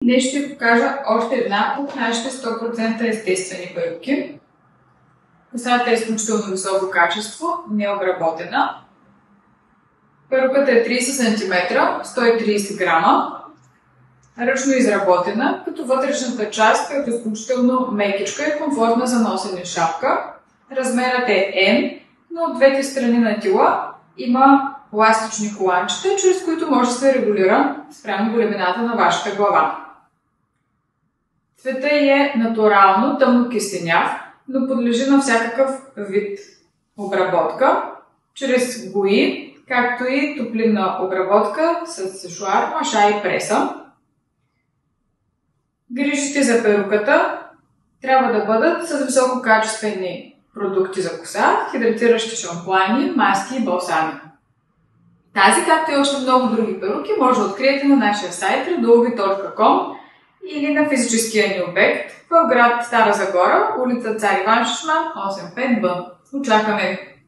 днес ще ви покажа още една от нашите 100% естествени перуки. Косата е изключително високо качество, необработена. Перуката е 30 см, 130 грама, ръчно изработена, като вътрешната част е изключително мекичка и комфортна за носене шапка. Размерът е N, но от двете страни на тила има пластични коланчета, чрез които може да се регулира спрямо големината на вашата глава. Цветът е натурално тъмно кистеняв, но подлежи на всякакъв вид обработка, чрез бои, както и топлинна обработка с сешоар, маша и преса. Грижите за перуката трябва да бъдат с висококачествени продукти за коса, хидратиращи шампуани, маски и балсами. Тази, както и още много други перуки, може да откриете на нашия сайт redolovi.com или на физическия ни обект в град Стара Загора, улица Цар Иван Шишман, 85Б. Очакваме ви!